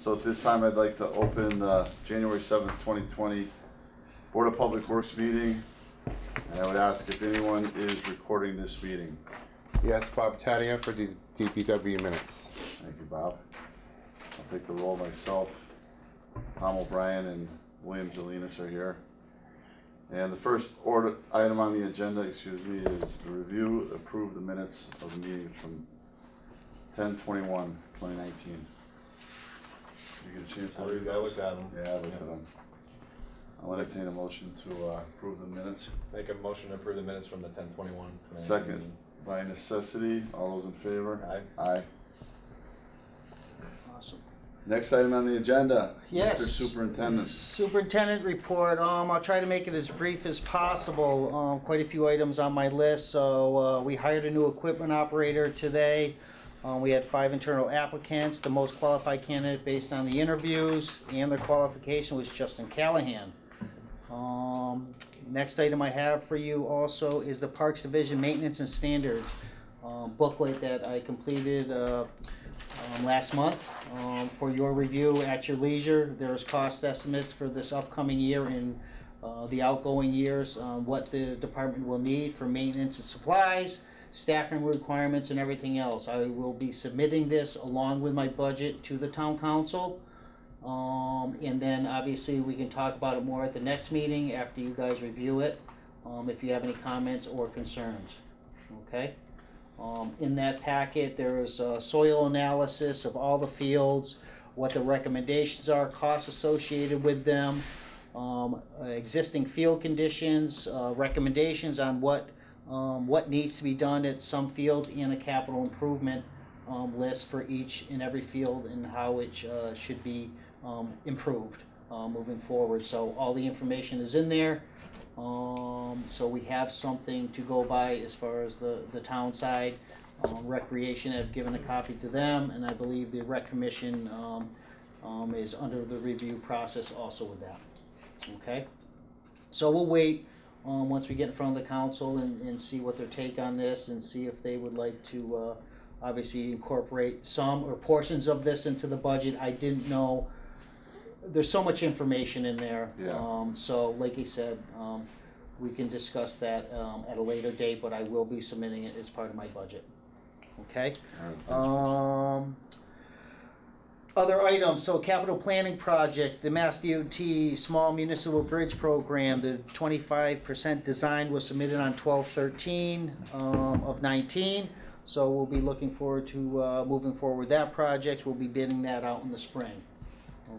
So at this time, I'd like to open the January 7th, 2020 Board of Public Works meeting. And I would ask if anyone is recording this meeting. Yes, Bob Taddeo for the DPW minutes. Thank you, Bob. I'll take the roll myself. Tom O'Brien and William Jelinas are here. And the first item on the agenda, is to review, approve the minutes of the meetings from 10/21/2019. You get a chance to read those? I looked at them. Yeah, I looked at them. I'll entertain a motion to approve the minutes. Make a motion to approve the minutes from the 10/21. Second, by necessity. All those in favor? Aye. Aye. Awesome. Next item on the agenda. Yes. Mr. Superintendent. Superintendent report. I'll try to make it as brief as possible. Quite a few items on my list. So we hired a new equipment operator today. We had 5 internal applicants. The most qualified candidate based on the interviews and their qualification was Justin Callahan. Next item I have for you also is the Parks Division Maintenance and Standards booklet that I completed last month for your review at your leisure. There's cost estimates for this upcoming year and the outgoing years, what the department will need for maintenance and supplies, staffing requirements, and everything else. I will be submitting this along with my budget to the town council. And then obviously we can talk about it more at the next meeting after you guys review it, if you have any comments or concerns. Okay? In that packet there is a soil analysis of all the fields, what the recommendations are, costs associated with them, existing field conditions, recommendations on what needs to be done at some fields, and a capital improvement list for each and every field and how it should be improved moving forward. So all the information is in there. So we have something to go by as far as the town side. Recreation, I've given a copy to them, and I believe the Rec Commission is under the review process also with that. Okay? So we'll wait once we get in front of the council and see what their take on this, and see if they would like to obviously incorporate some or portions of this into the budget. I didn't know, there's so much information in there. Yeah. So like I said, we can discuss that at a later date, but I will be submitting it as part of my budget. Okay? All right, Other items, so capital planning project, the Mass DOT Small Municipal Bridge Program, the 25% design was submitted on 12/13 of 19. So we'll be looking forward to moving forward with that project. We'll be bidding that out in the spring.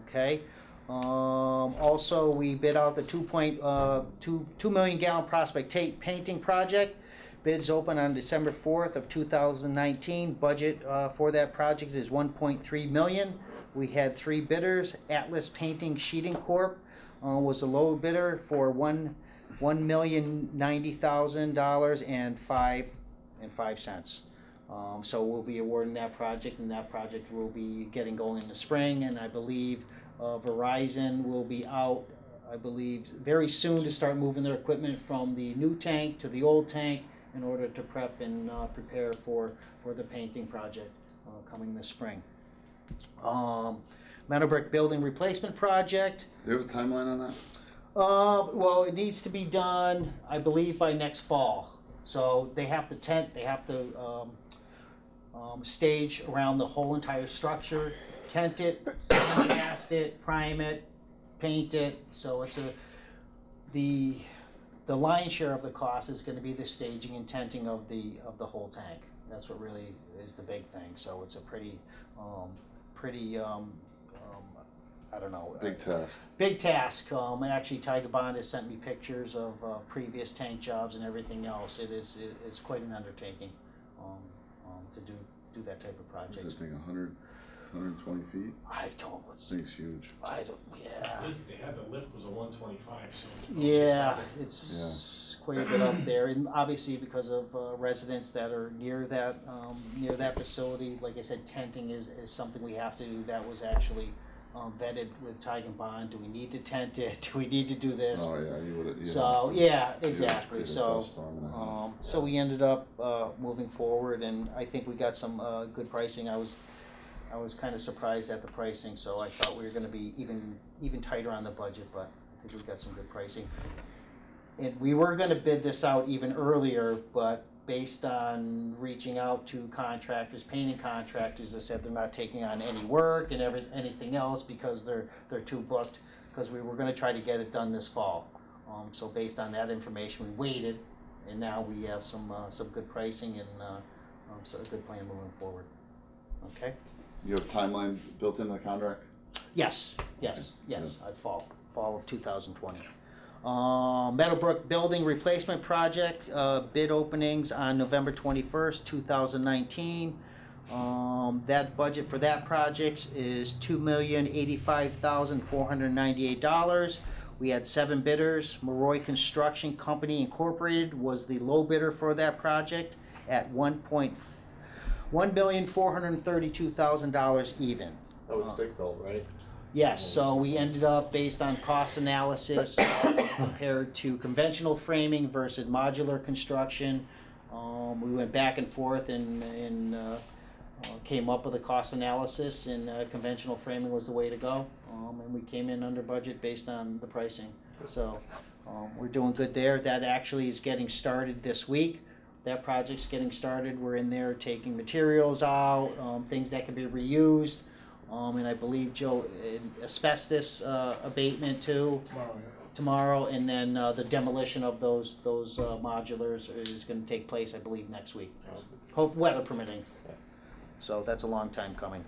Okay. Also, we bid out the 2 million gallon Prospect Tape painting project. Bids open on December 4th of 2019. Budget for that project is 1.3 million. We had 3 bidders. Atlas Painting Sheeting Corp was the low bidder for $1,090,000 and 5 cents. So we'll be awarding that project, and that project will be getting going in the spring. And I believe Verizon will be out, I believe, very soon to start moving their equipment from the new tank to the old tank in order to prep and prepare for the painting project coming this spring. Meadow Brick Building Replacement Project. Do you have a timeline on that? Well, it needs to be done, I believe, by next fall. So they have to tent, they have to stage around the whole entire structure, tent it, sandblast it, prime it, paint it. So it's the lion's share of the cost is going to be the staging and tenting of the whole tank. That's what really is the big thing. So it's a pretty I don't know. Big task. Big task. Actually, Tiger Bond has sent me pictures of previous tank jobs and everything else. It's quite an undertaking to do that type of project. Is this thing 120 feet? I don't. This thing's huge. I don't. Yeah. They had the lift was a 125, so Yeah, it's quite a bit up there, and obviously because of residents that are near that facility. Like I said, tenting is something we have to do. That was actually vetted with Tiger Bond. Do we need to tent it? Do we need to do this? Oh yeah, you would. So yeah, exactly. So so we ended up moving forward, and I think we got some good pricing. I was I was kinda surprised at the pricing, so I thought we were gonna be even tighter on the budget, but I think we got some good pricing. And we were gonna bid this out even earlier, but based on reaching out to contractors, painting contractors, they said they're not taking on any work and anything else because they're too booked, because we were gonna try to get it done this fall. So based on that information, we waited, and now we have some good pricing and, so a good plan moving forward. Okay? You have a timeline built in the contract? Yes, fall of 2020. Meadowbrook Building Replacement Project, bid openings on November 21st, 2019. That budget for that project is $2,085,498. We had 7 bidders. Maroy Construction Company Incorporated was the low bidder for that project at $1,432,000 even. That was stick built, right? Yes, so we ended up, based on cost analysis, compared to conventional framing versus modular construction. We went back and forth and came up with a cost analysis, and conventional framing was the way to go. And we came in under budget based on the pricing. So we're doing good there. That actually is getting started this week. That project's getting started. We're in there taking materials out, things that can be reused. And I believe, Joe, asbestos abatement too tomorrow, and then the demolition of those modulars is going to take place, I believe, next week. Hope weather permitting. So that's a long time coming.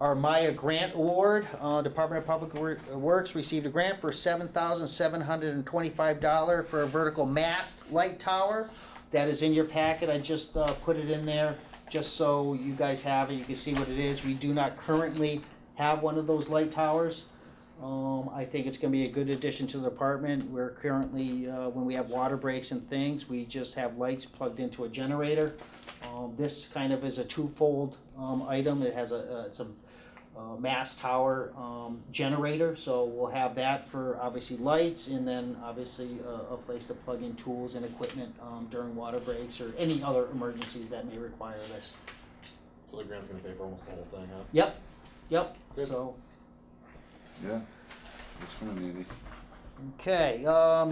Our Maya Grant Award, Department of Public Works received a grant for $7,725 for a vertical mast light tower. That is in your packet. I just put it in there just so you guys have it. You can see what it is. We do not currently have one of those light towers. I think it's going to be a good addition to the department. We're currently, when we have water breaks and things, we just have lights plugged into a generator. This kind of is a twofold item. It has it's a mast tower generator, so we'll have that for obviously lights, and then obviously a place to plug in tools and equipment during water breaks or any other emergencies that may require this. So the grant's gonna pay for almost the whole thing, huh? Yep. Good. So. Yeah, it's kind of neat. Okay,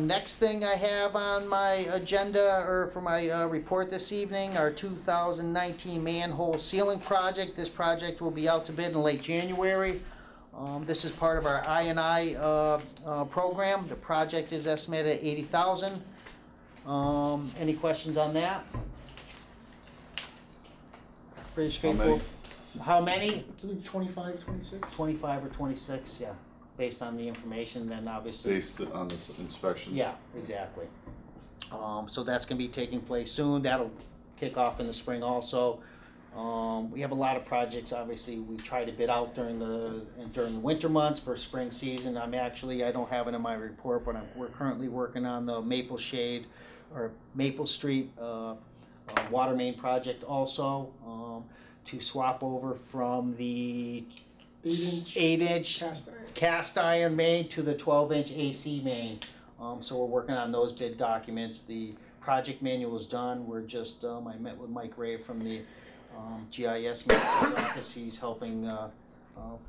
next thing I have on my agenda, or for my report this evening, our 2019 manhole sealing project. This project will be out to bid in late January. This is part of our I&I program. The project is estimated at $80,000. Any questions on that? Pretty straightforward. How many? I believe 25, 26. 25 or 26, yeah, based on the information, then obviously. Based on the inspections? Yeah, exactly. So that's gonna be taking place soon. That'll kick off in the spring also. We have a lot of projects, obviously, we try to bid out during the winter months for spring season. I don't have it in my report, but we're currently working on the Maple Street water main project also, to swap over from the 8-inch cast iron main to the 12-inch AC main. So we're working on those bid documents. The project manual is done. We're just, I met with Mike Ray from the GIS manager's office. He's helping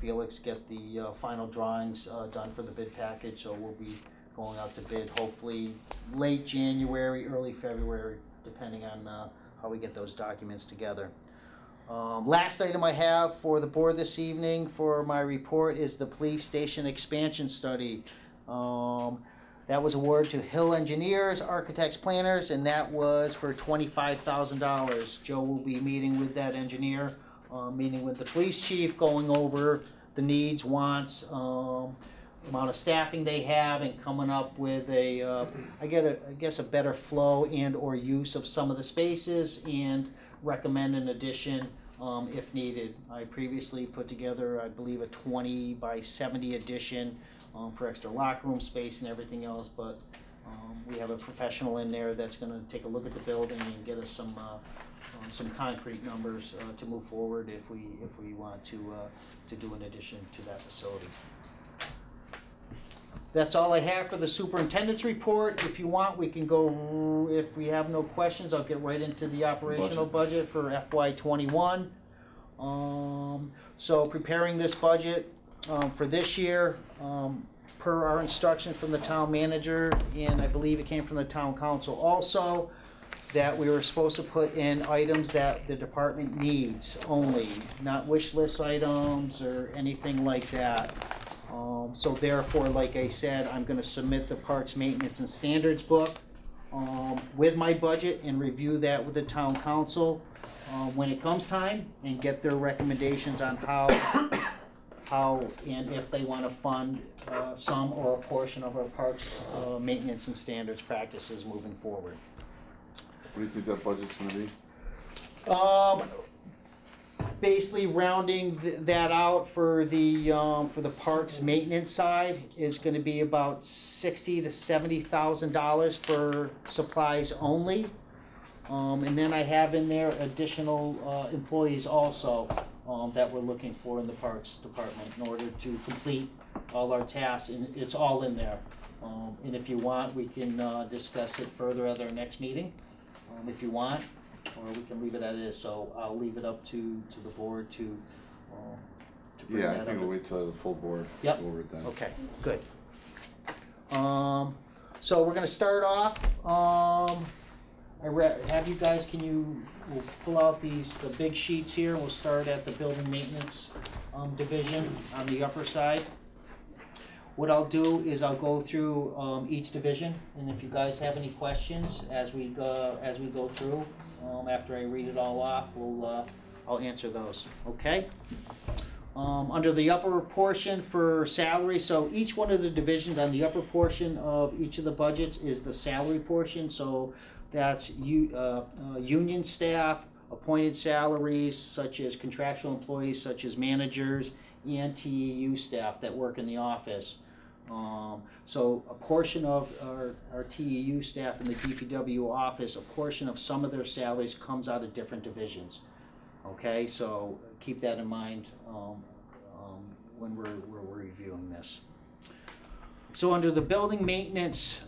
Felix get the final drawings done for the bid package. So we'll be going out to bid hopefully late January, early February, depending on how we get those documents together. Last item I have for the board this evening for my report is the police station expansion study. That was awarded to Hill Engineers, Architects, Planners, and that was for $25,000. Joe will be meeting with that engineer, meeting with the police chief, going over the needs, wants, amount of staffing they have, and coming up with I guess a better flow and or use of some of the spaces, and recommend an addition if needed. I previously put together, I believe, a 20 by 70 addition for extra locker room space and everything else, but we have a professional in there that's going to take a look at the building and get us some concrete numbers to move forward if we want to do an addition to that facility. That's all I have for the superintendent's report. If you want, we can go, if we have no questions, I'll get right into the operational budget for FY21. So preparing this budget for this year, per our instruction from the town manager, and I believe it came from the town council also, that we were supposed to put in items that the department needs only, not wish list items or anything like that. So therefore, like I said, I'm gonna submit the Parks Maintenance and Standards book with my budget and review that with the town council when it comes time, and get their recommendations on how and if they wanna fund some or a portion of our parks maintenance and standards practices moving forward. What do you think that budget's gonna be? Basically rounding that out for the parks maintenance side is gonna be about $60,000 to $70,000 for supplies only. And then I have in there additional employees also that we're looking for in the parks department in order to complete all our tasks, and it's all in there. And if you want, we can discuss it further at our next meeting, if you want, or we can leave it as it is. So I'll leave it up to the board to bring Yeah, I that think up. we'll wait till the full board Yep. go over it then. Okay, good. So we're gonna start off, have you guys, we'll pull out the big sheets here. We'll start at the building maintenance, division on the upper side. What I'll do is I'll go through, each division, and if you guys have any questions as we go through, after I read it all off, I'll answer those, okay? Under the upper portion for salary, so each one of the divisions on the upper portion of each of the budgets is the salary portion, so that's union staff, appointed salaries, such as contractual employees, such as managers, and TEU staff that work in the office. So a portion of our TEU staff in the DPW office, a portion of some of their salaries comes out of different divisions. Okay, so keep that in mind when we're reviewing this. So under the building maintenance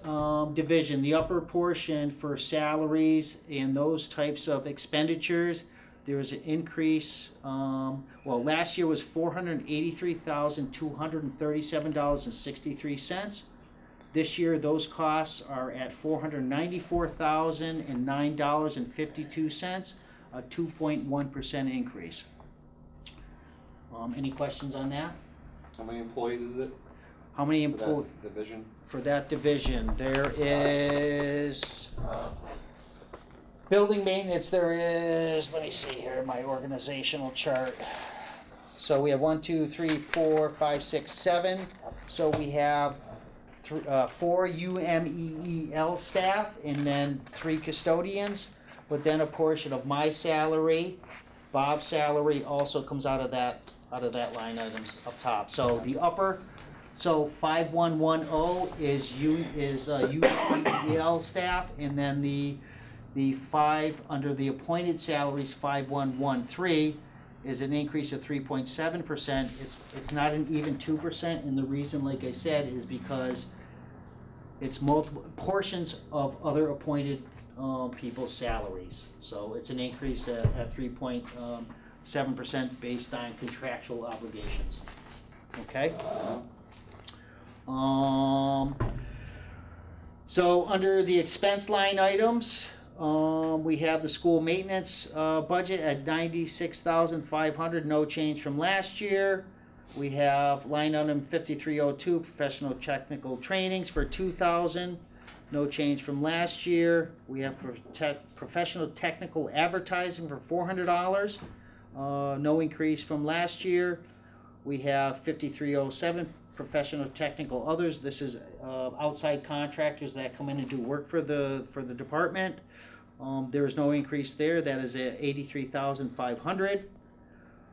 division, the upper portion for salaries and those types of expenditures, there's an increase. Well, last year was $483,237.63. This year, those costs are at $494,009.52, a 2.1% increase. Any questions on that? How many employees is it How many for employees? that division? For that division, there is building maintenance. There is, let me see here, my organizational chart. So we have 1, 2, 3, 4, 5, 6, 7. So we have 4 UMEEL staff and then 3 custodians. But then a portion of my salary, Bob's salary also comes out of that line items up top. So the upper. So 5110 is UEL staff, and then the 5 under the appointed salaries, 5113, is an increase of 3.7%. It's not an even 2%, and the reason, like I said, is because it's multiple portions of other appointed people's salaries. So it's an increase at 3.7% based on contractual obligations. Okay. So under the expense line items, we have the school maintenance budget at $96,500, no change from last year. We have line item 5302, professional technical trainings for $2,000, no change from last year. We have professional technical advertising for $400, no increase from last year. We have 5307, professional technical others. This is outside contractors that come in and do work for the department. There is no increase there. That is at $83,500.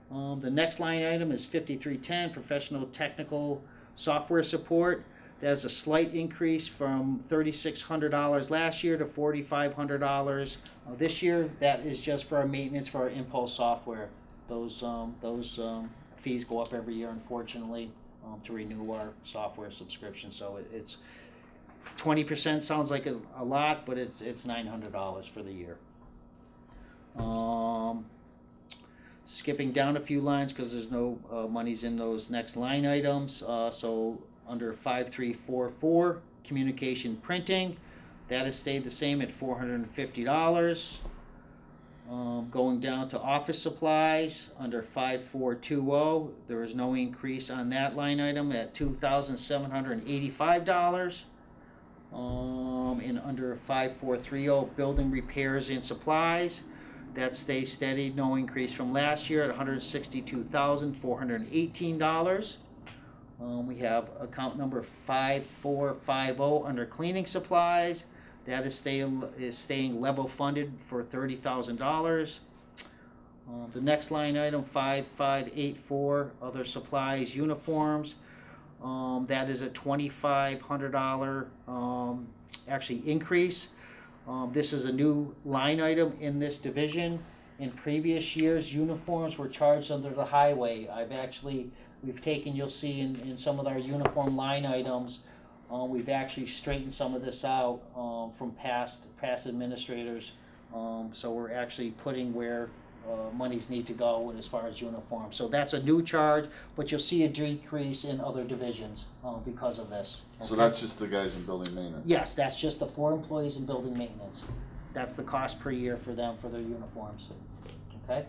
The next line item is 5310, professional technical software support. That's a slight increase from $3,600 last year to $4,500 this year. That is just for our maintenance for our Impulse software. Those fees go up every year, unfortunately, to renew our software subscription. So it's 20% sounds like a lot, but it's $900 for the year. Skipping down a few lines because there's no monies in those next line items. So under 5344, communication printing, that has stayed the same at $450. Going down to office supplies, under 5420, there is no increase on that line item at $2,785. And under 5430, building repairs and supplies, that stays steady, no increase from last year at $162,418. We have account number 5450 under cleaning supplies. That is staying level funded for $30,000. The next line item, 5584, other supplies, uniforms. That is a $2,500 actually increase. This is a new line item in this division. In previous years, uniforms were charged under the highway. We've taken, you'll see in some of our uniform line items, we've actually straightened some of this out from past administrators. So we're actually putting where monies need to go as far as uniforms. So that's a new charge, but you'll see a decrease in other divisions because of this. So that's just the guys in building maintenance? Yes, that's just the 4 employees in building maintenance. That's the cost per year for them for their uniforms. Okay?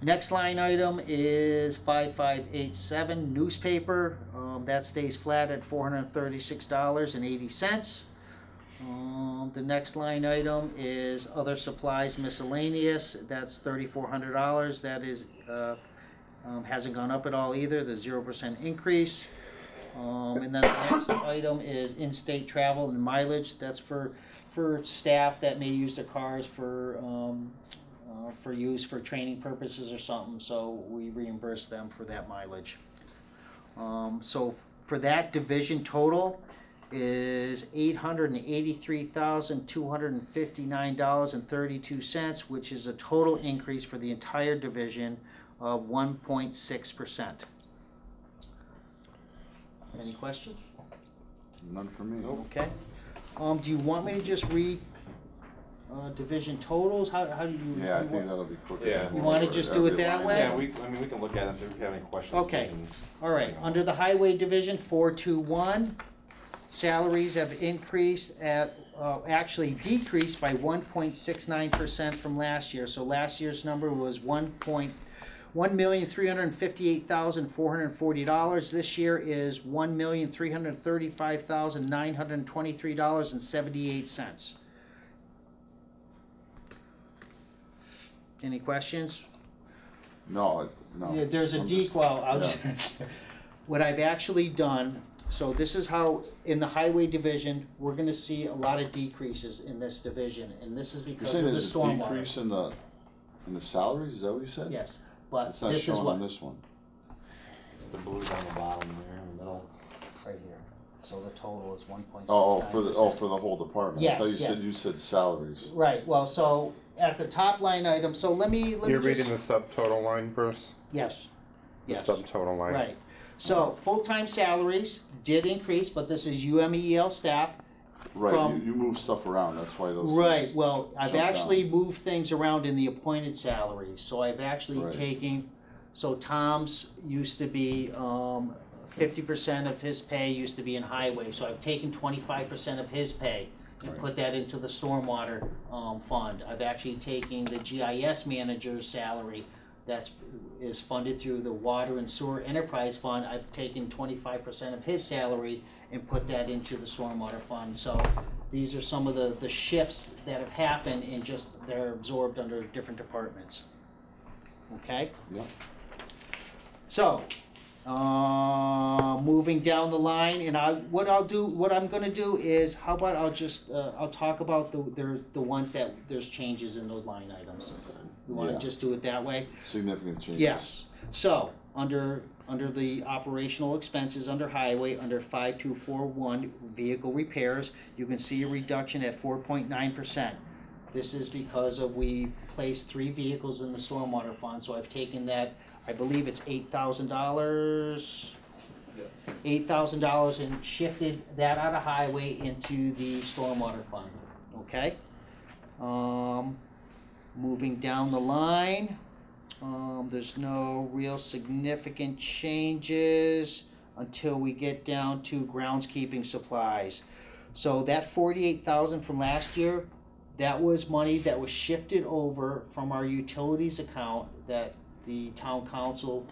Next line item is 5587, newspaper. That stays flat at $436.80. The next line item is other supplies miscellaneous. That's $3,400. That is hasn't gone up at all either. The 0% increase. And then the next item is in-state travel and mileage. That's for staff that may use their cars for use for training purposes or something. So we reimburse them for that mileage. So for that division total is $883,259.32, which is a total increase for the entire division of 1.6%. Any questions? None for me. Okay. Do you want me to just read division totals? How do you? Yeah, I think that'll be quicker. Yeah. You wanna just do it that way? Yeah, we can look at it if we have any questions. Okay. All right, under the highway division, 421, salaries have increased at, actually decreased by 1.69% from last year. So last year's number was $1,358,440. This year is $1,335,923.78. Any questions? No. Yeah, there's a I'm just- well, I'll yeah. just, what I've actually done, so this is how, in the highway division, we're gonna see a lot of decreases in this division, and this is You're because saying of the there's a stormwater. decrease in the salaries, is that what you said? Yes, but It's not this is shown on what, this one. It's the blue down the bottom there in the middle. right here, so the total is 1.69%. Oh, for the whole department? I thought Yes, yes. you said salaries. Right, well, so, at the top line item, so let me You're just. reading the subtotal line, Bruce? Yes, The yes. subtotal line. Right, so, full-time salaries did increase, but this is UMEL staff. Right, From- you move stuff around, that's why those Right, things well, I've jump actually down. moved things around in the appointed salaries, so I've actually Right. taken, so Tom's used to be, 50% of his pay used to be in highway, so I've taken 25% of his pay and Right. put that into the stormwater, fund. I've actually taken the GIS manager's salary is funded through the water and sewer enterprise fund. I've taken 25% of his salary and put that into the stormwater fund. So these are some of the shifts that have happened and just they're absorbed under different departments. Okay? Yeah. So, moving down the line, and what I'm gonna do is, how about I'll talk about the ones that there's changes in those line items. You wanna Yeah. just do it that way? Significant changes. Yes, so, under the operational expenses, under highway, under 5241, vehicle repairs, you can see a reduction at 4.9%. This is because we placed 3 vehicles in the stormwater fund, so I've taken that, I believe it's $8,000. $8,000 and shifted that out of highway into the stormwater fund, okay? Moving down the line, there's no real significant changes until we get down to groundskeeping supplies. So that 48,000 from last year, that was money that was shifted over from our utilities account that the town council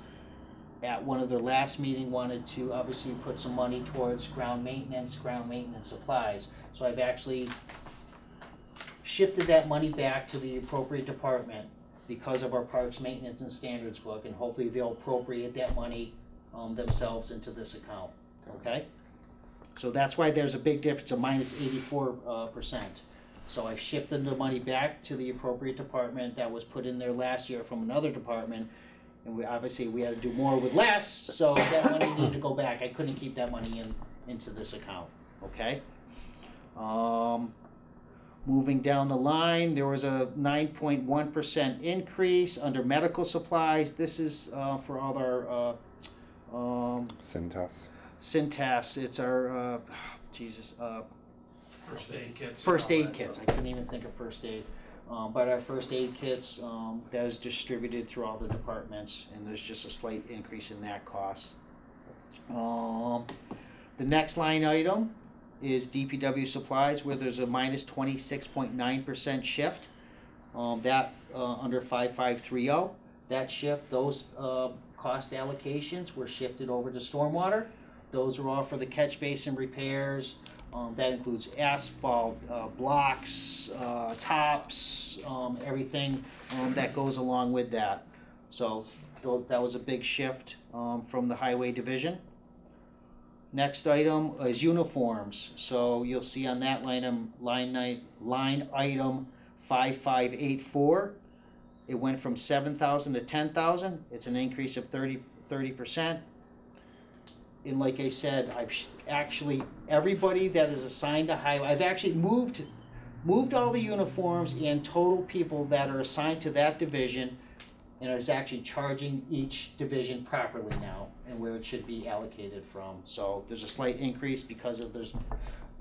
at one of their last meeting wanted to obviously put some money towards ground maintenance supplies. So I've actually shifted that money back to the appropriate department because of our parks maintenance and standards book, and hopefully they'll appropriate that money themselves into this account, okay? So that's why there's a big difference of minus 84%. So I've shifted the money back to the appropriate department that was put in there last year from another department, and we had to do more with less, so that money needed to go back. I couldn't keep that money into this account, okay? Moving down the line, there was a 9.1% increase under medical supplies. This is for all our Cintas. Cintas. It's our First aid kits. first aid kits. I couldn't even think of first aid. But our first aid kits, that is distributed through all the departments, and there's just a slight increase in that cost. The next line item is DPW supplies, where there's a minus 26.9% shift. That under 5530, that shift, those cost allocations were shifted over to stormwater. Those are all for the catch basin repairs. That includes asphalt, blocks, tops, everything that goes along with that. So that was a big shift from the highway division. Next item is uniforms. So you'll see on that line item 5584. It went from 7,000 to 10,000. It's an increase of 30%. And like I said, actually everybody that is assigned to highway, I've actually moved all the uniforms and total people that are assigned to that division, and is actually charging each division properly now and where it should be allocated from. So there's a slight increase because of the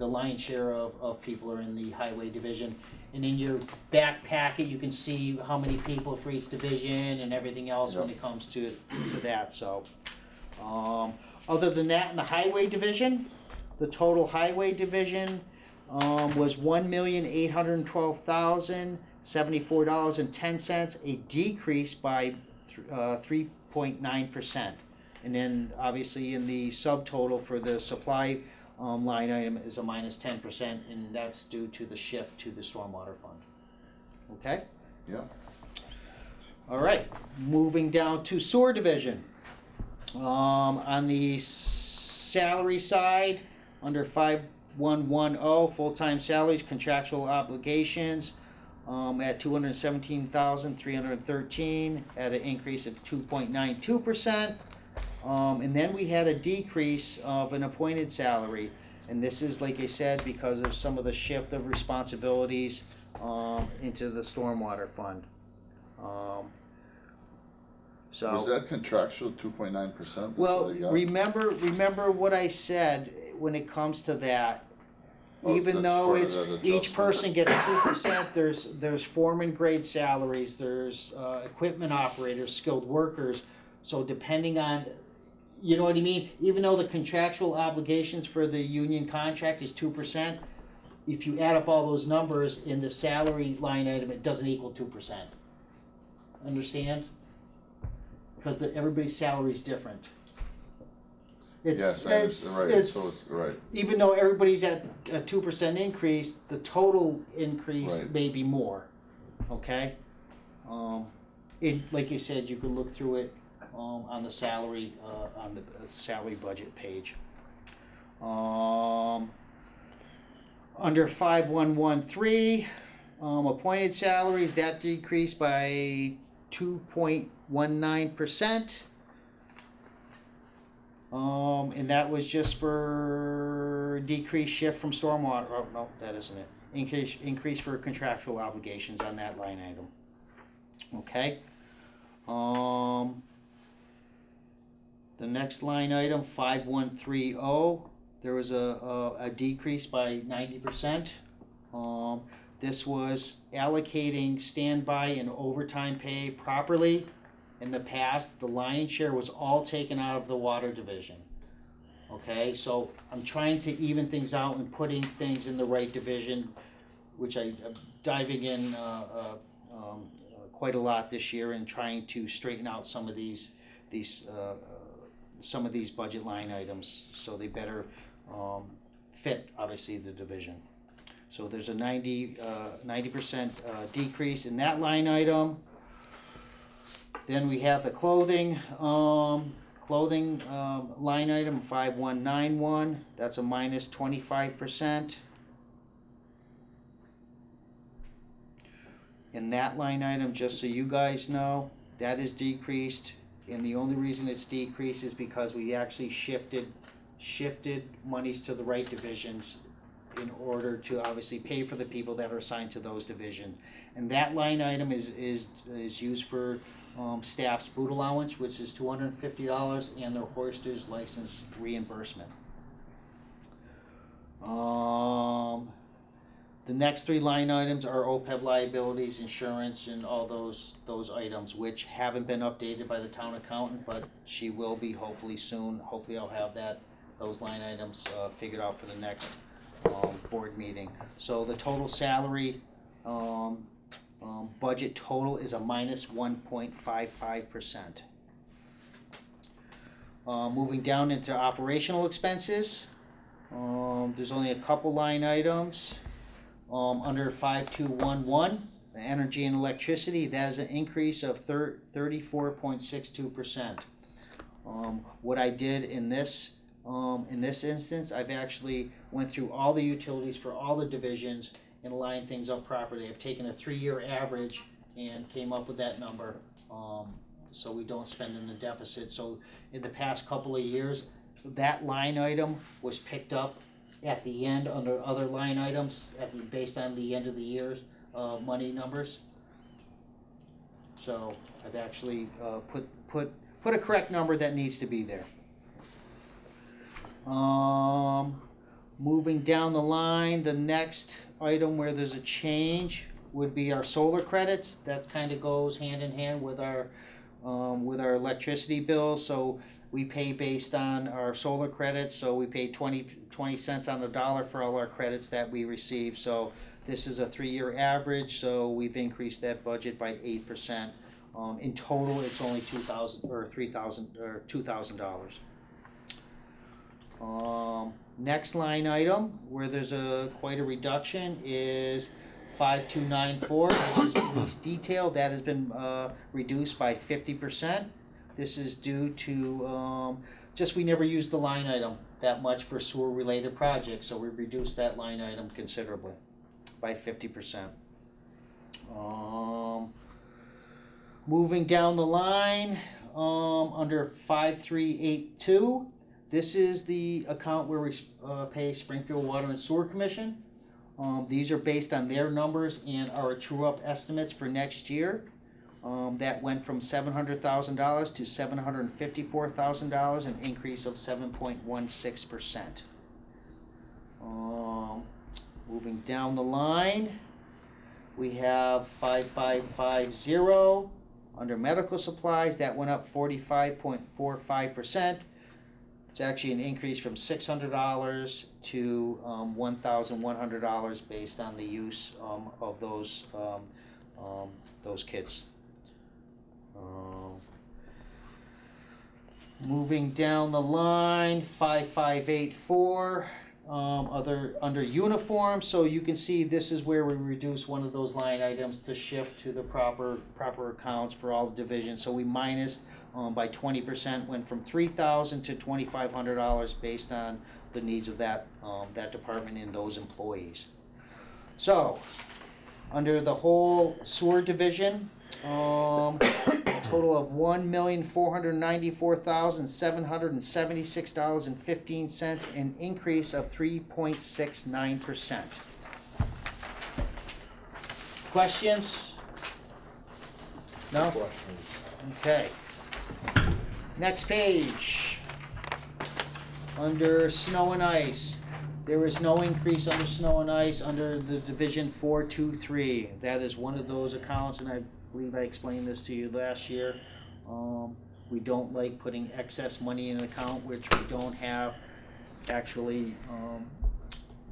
lion's share of people are in the highway division. And in your back packet, you can see how many people for each division and everything else when it comes to that. So, other than that, in the highway division, the total highway division was $1,812,074.10, a decrease by 3.9%. And then obviously in the subtotal for the supply line item is a minus 10%, and that's due to the shift to the stormwater fund. Okay? Yeah. All right, moving down to sewer division. On the salary side, under 5110, full-time salaries, contractual obligations, at 217,313, at an increase of 2.92%. And then we had a decrease of an appointed salary, and this is, like I said, because of some of the shift of responsibilities into the stormwater fund. So Was that contractual 2.9%? well, remember what I said when it comes to that. Oh, Even that's though part of it's that each adjustment. person gets 2%, there's foreman grade salaries, there's equipment operators, skilled workers. So depending on, you know what I mean? Even though the contractual obligations for the union contract is 2%, if you add up all those numbers in the salary line item, it doesn't equal 2%. Understand? Because everybody's salary is different. Yes, I understand, right, so it's, right, Even though everybody's at a 2% increase, the total increase Right. may be more, okay? Like you said, you can look through it on the salary budget page. Under 5113, appointed salaries, that decreased by 2.19%. And that was just for decreased shift from stormwater. Oh, no, that isn't it. Increase for contractual obligations on that line item. Okay. The next line item, 5130, there was a decrease by 90%. This was allocating standby and overtime pay properly. In the past, the lion's share was all taken out of the water division. Okay, so I'm trying to even things out and putting things in the right division, which I'm diving in quite a lot this year and trying to straighten out some of these budget line items so they better fit, obviously, the division. So there's a 90% decrease in that line item. Then we have the clothing line item 5191. That's a minus 25%. In that line item, just so you guys know, that is decreased, and the only reason it's decreased is because we actually shifted monies to the right divisions in order to obviously pay for the people that are assigned to those divisions. And that line item is used for staff's boot allowance, which is $250, and their hoisters license reimbursement. The next three line items are OPEB liabilities, insurance, and all those items, which haven't been updated by the town accountant, but she will be hopefully soon. Hopefully I'll have those line items figured out for the next board meeting. So the total salary budget total is a minus 1.55%. Moving down into operational expenses, there's only a couple line items. Under 5211, energy and electricity, that is an increase of 34.62%. What I did in this instance, I've actually went through all the utilities for all the divisions and lined things up properly. I've taken a 3-year average and came up with that number, so we don't spend in the deficit. So in the past couple of years, that line item was picked up at the end under other line items based on the end of the year's money numbers. So I've actually put a correct number that needs to be there. Moving down the line, the next item where there's a change would be our solar credits. That kind of goes hand in hand with our electricity bill. So we pay based on our solar credits. So we pay 20 cents on the dollar for all our credits that we receive. So this is a 3-year average. So we've increased that budget by 8%. In total, it's only $2,000. Next line item where there's quite a reduction is 5294, which is police detail. That has been reduced by 50%. This is due to just we never used the line item that much for sewer related projects, so we reduced that line item considerably by 50%. Moving down the line, under 5382, this is the account where we pay Springfield Water and Sewer Commission. These are based on their numbers and our true-up estimates for next year. That went from $700,000 to $754,000, an increase of 7.16%. Moving down the line, we have 5550 under medical supplies. That went up 45.45%. It's actually an increase from $600 to $1,100 based on the use of those kits. Moving down the line, 5584, under uniform. So you can see this is where we reduce one of those line items to shift to the proper accounts for all the divisions. So we minus by 20%, went from $3,000 to $2,500 based on the needs of that department and those employees. So under the whole sewer division, a total of $1,494,776.15, an increase of 3.69%. Questions? No? Questions? Okay. Next page. Under snow and ice, There is no increase under snow and ice under the Division 423. That is one of those accounts, and I believe I explained this to you last year. We don't like putting excess money in an account which we don't have actually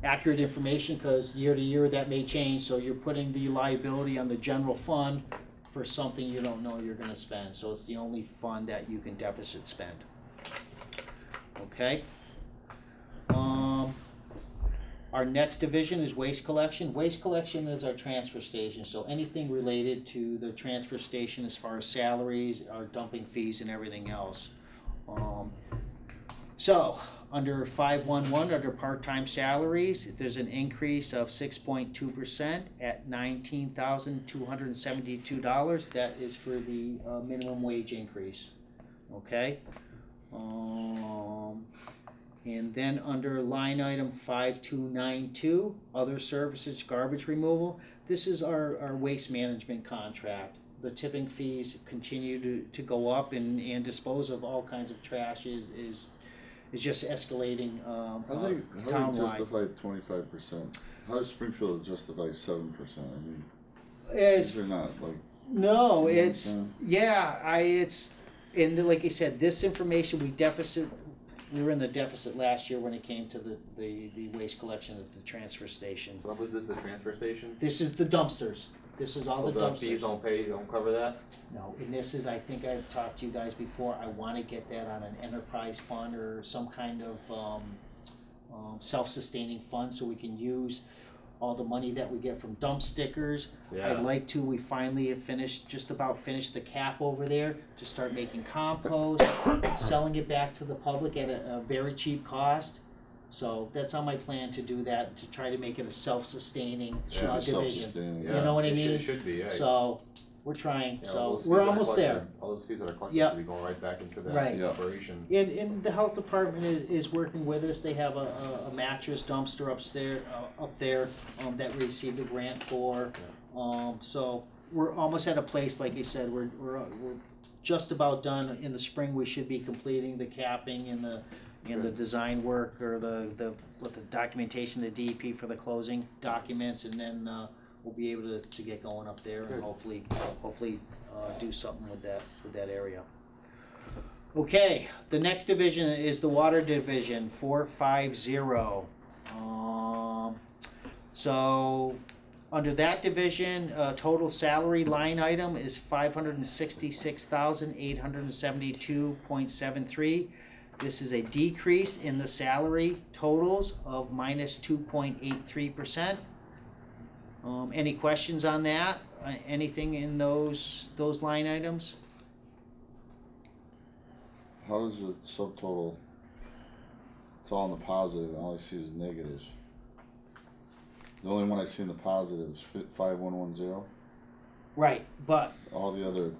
accurate information, because year to year that may change, so you're putting the liability on the general fund for something you don't know you're gonna spend. So it's the only fund that you can deficit spend. Okay? Our next division is waste collection. Waste collection is our transfer station, so anything related to the transfer station as far as salaries, our dumping fees and everything else. So, under 511, under part-time salaries, there's an increase of 6.2% at $19,272. That is for the minimum wage increase. Okay? And then under line item 5292, other services, garbage removal, this is our waste management contract. The tipping fees continue to go up, and dispose of all kinds of trash is just escalating How do you townwide. justify 25%? How does Springfield justify 7%? I mean, It's, these are not like, no, You know what I'm it's, saying? yeah, and like I said, this information, we were in the deficit last year when it came to the waste collection at the transfer stations. So was this the transfer station? This is the dumpsters. This is all So the the fees dumpsters. don't cover that? No, and this is, I think I've talked to you guys before, I wanna get that on an enterprise fund or some kind of, self-sustaining fund, so we can use all the money that we get from dump stickers. Yeah. I'd like to, we finally have just about finished the cap over there, to start making compost, selling it back to the public at a very cheap cost. So that's on my plan, to do that, to try to make it a self-sustaining Yeah, division. self-sustaining. You know what I It mean? should be, yeah. So, we're trying, Yeah, so all those we're fees that are almost there. collected- All those fees that are collected Yep. should be going right back into that Right. Yeah. operation. And the health department is working with us. They have a mattress dumpster up there that we received a grant for. So we're almost at a place, like you said, we're just about done. In the spring, we should be completing the capping and the design work, or the documentation, the DEP for the closing documents, and then we'll be able to get going up there and Good. hopefully do something with that area. Okay, the next division is the water division, 450. So, under that division, total salary line item is 566,872.73. This is a decrease in the salary totals of minus 2.83%. Any questions on that? Anything in those line items? how does the subtotal, it's all in the positive, all I see is negatives. The only one I see in the positive is 5110, Right, but all the other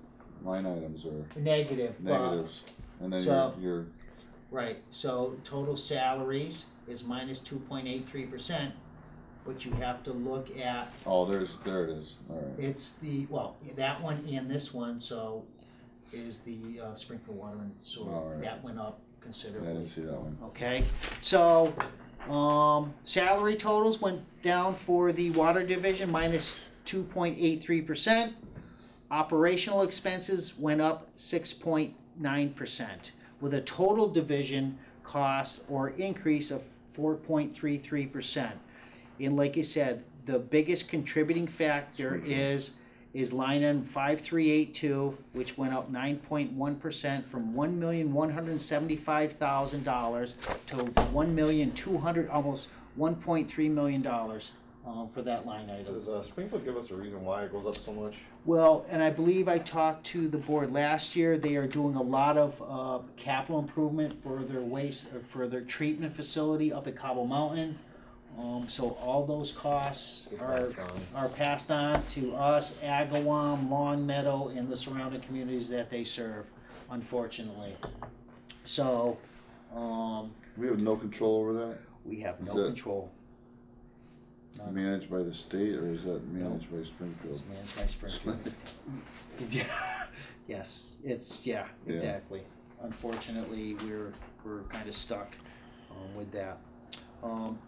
line items are negative. negatives. And then so- you're, Right, so total salaries is minus 2.83%, but you have to look at, oh, there it is, alright. it's that one and this one, so is the Springfield Water and Sewer. Alright. That went up Yeah, I considerably. didn't see that one. Okay, so, salary totals went down for the water division, minus 2.83%. Operational expenses went up 6.9%, with a total division cost or increase of 4.33%. And like I said, the biggest contributing factor is line item 5382, which went up 9.1% from $1,175,000 to $1,200,000, almost $1.3 million for that line item. Does Springfield give us a reason why it goes up so much? Well, and I believe I talked to the board last year. They are doing a lot of capital improvement for their waste, for their treatment facility up at Cobble Mountain. So all those costs Get are passed on. passed on to us, Agawam, Long Meadow, and the surrounding communities that they serve, unfortunately. So, We have no control over that? we have Is no that- control. None. Managed by the state, or is that managed by Springfield? It's managed by Springfield. Yes, Yeah. exactly. Unfortunately, we're kind of stuck with that.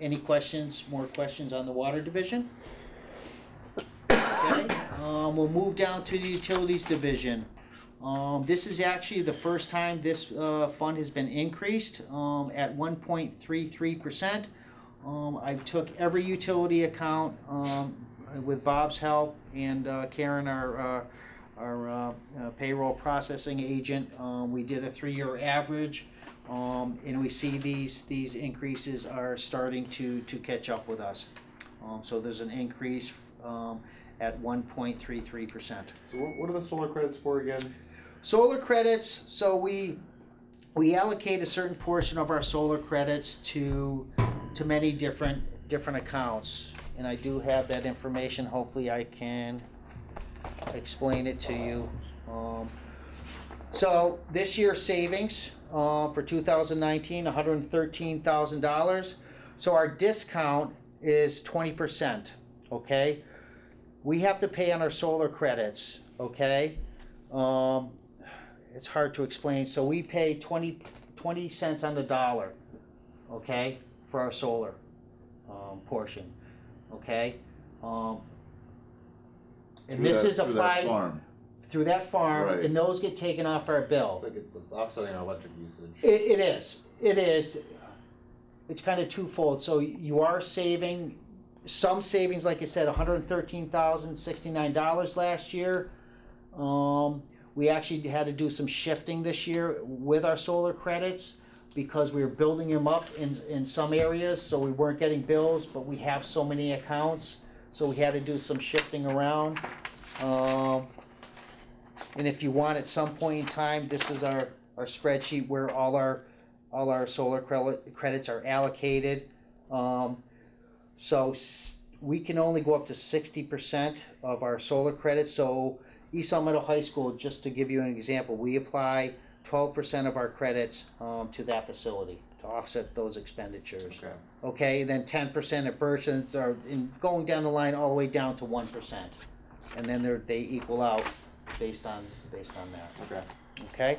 Any questions, more questions on the water division? Okay, we'll move down to the utilities division. This is actually the first time this fund has been increased at 1.33%. I took every utility account with Bob's help and Karen, our payroll processing agent. We did a 3-year average, and we see these increases are starting to catch up with us. So there's an increase at 1.33%. So what are the solar credits for again? Solar credits, so we allocate a certain portion of our solar credits to many different accounts. And I do have that information. Hopefully I can explain it to you. So this year's savings for 2019, $113,000. So our discount is 20%, okay? We have to pay on our solar credits, okay? It's hard to explain. So we pay 20 cents on the dollar, okay, for our solar portion, okay? And this is Through that applied farm. through that farm, Right. and those get taken off our bill. It's like it's offsetting our electric usage. It is. It's kind of twofold. So you are saving some savings, like I said, $113,069 last year. We actually had to do some shifting this year with our solar credits because we were building them up in some areas, so we weren't getting bills, but we have so many accounts, so we had to do some shifting around. And if you want, at some point in time, this is our spreadsheet where all our solar credits are allocated. So we can only go up to 60% of our solar credits. So East Long Meadow High School, just to give you an example, we apply 12% of our credits to that facility to offset those expenditures. Okay. Okay, then 10% at Birchlands, are going down the line all the way down to 1%, and then they equal out based on that. Okay. Okay.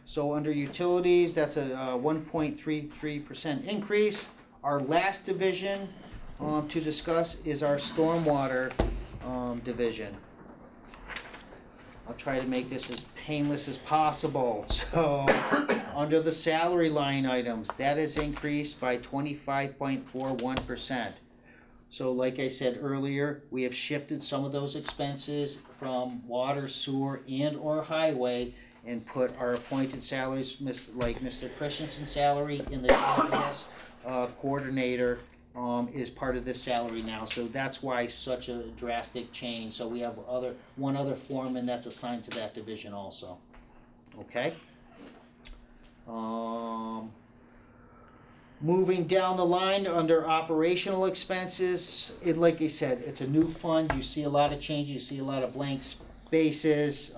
So under utilities, that's a 1.33% increase. Our last division to discuss is our stormwater division. I'll try to make this as painless as possible. So under the salary line items, that is increased by 25.41%. So like I said earlier, we have shifted some of those expenses from water, sewer, and or highway and put our appointed salaries, like Mr. Christensen's salary in the GIS coordinator is part of this salary now. So that's why such a drastic change. So we have one other foreman that's assigned to that division also. Okay. Moving down the line under operational expenses, like I said, it's a new fund. You see a lot of change. You see a lot of blank spaces.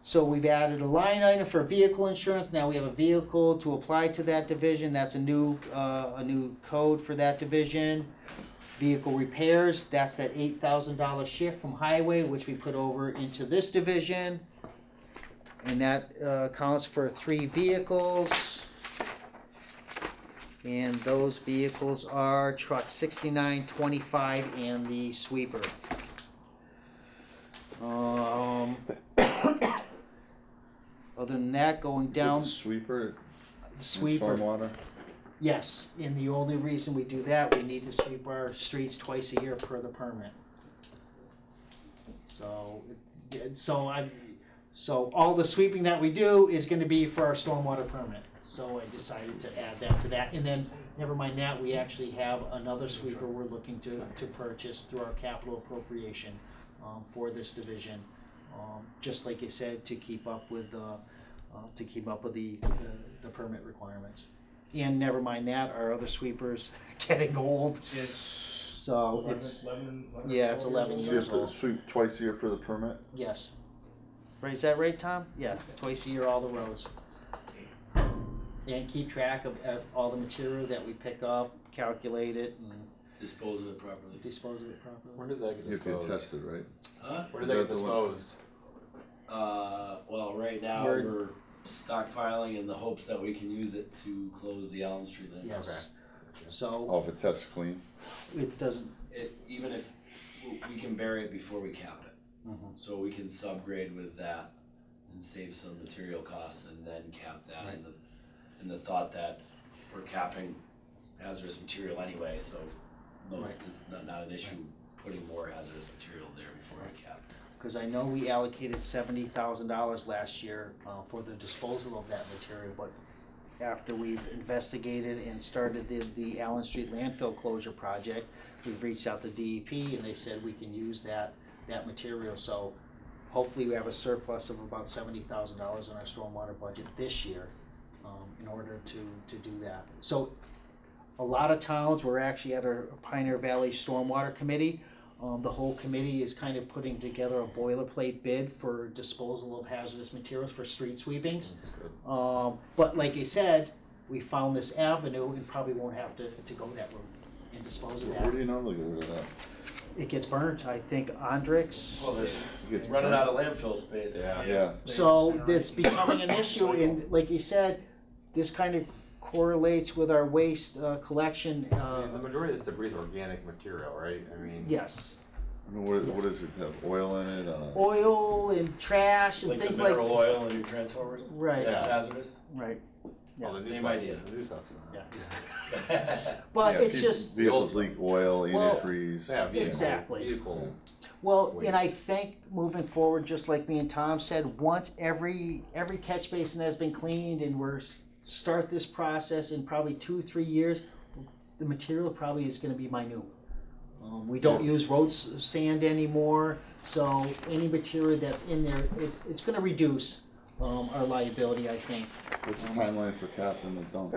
So we've added a line item for vehicle insurance. Now we have a vehicle to apply to that division. That's a new code for that division. Vehicle repairs, that's that $8,000 shift from highway, which we put over into this division. And that accounts for 3 vehicles. And those vehicles are truck 6925 and the sweeper. Other than that, going down, The sweeper. sweeper. Stormwater. Yes, and the only reason we do that, we need to sweep our streets twice a year per the permit. So all the sweeping that we do is gonna be for our stormwater permit. So I decided to add that to that, and then, never mind that, we actually have another sweeper we're looking to purchase through our capital appropriation, for this division. Just like I said, to keep up with the permit requirements. And never mind that, our other sweepers getting old. So it's 11 So you years have to old. sweep twice a year for the permit? Yes. Right, is that right, Tom? Yeah, twice a year, all the roads. And keep track of all the material that we pick up, calculate it, and Dispose of it properly. dispose of it properly. Where does that get You have to disposed? get tested, right? Huh? Where does Is that get that the one- disposed? Well, right now We're- we're stockpiling in the hopes that we can use it to close the Allen Street landfill. Yes. So Oh, if it tests clean. it doesn't, Even if we can bury it before we cap it, so we can subgrade with that and save some material costs and then cap that Right. in the thought that we're capping hazardous material anyway, so no, Right. it's not an issue putting more hazardous material there before we cap it. because I know we allocated $70,000 last year for the disposal of that material, but after we've investigated and started the Allen Street landfill closure project, we've reached out to DEP and they said we can use that material. So hopefully we have a surplus of about $70,000 in our stormwater budget this year in order to do that. So a lot of towns, we're actually at our Pioneer Valley Stormwater Committee. The whole committee is kind of putting together a boilerplate bid for disposal of hazardous materials for street sweepings. That's good. But like I said, we found this avenue and probably won't have to go that route and dispose of Where do that. you normally get rid of that? It gets burnt, I think Andrix. Well, there's It gets running burnt? out of landfill space. Yeah. So it's becoming an issue and like you said, this kind of correlates with our waste collection. The majority of this debris is organic material, right? I mean. Yes, I mean, what does it have? Oil in it? oil and trash and Like things the like. mineral oil in your transformers? Right. That's Yeah. hazardous? Right, Well, the yes. new Same stuff- idea. The new stuff's not. Yeah. But Yeah, it's just, vehicles leak oil, Well, antifreeze. Yeah, vehicle, Exactly. Vehicle. well, and I waste. think moving forward, just like me and Tom said, once every catch basin has been cleaned and start this process in probably 2-3 years, the material probably is gonna be minute. We don't use road sand anymore, so any material that's in there, it's gonna reduce our liability, I think. What's the timeline for capping the dump?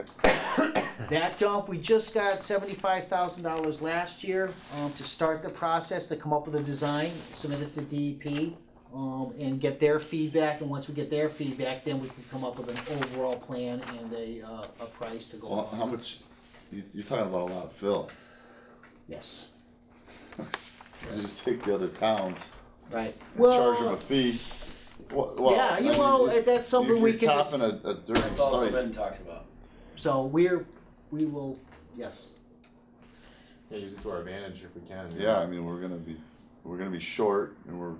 That dump, we just got $75,000 last year to start the process, to come up with a design, submit it to DEP, and get their feedback. And once we get their feedback, then we can come up with an overall plan and a price to go Well, on. how much? You're talking about a lot of fill. Yes, You just take the other towns right. and charge them a fee. Well, yeah, I mean, that's something we you're can. capping a dirty That's also site. been talked about. So we will, yes. Yeah, use it to our advantage if we can. Yeah, I mean, we're gonna be short, and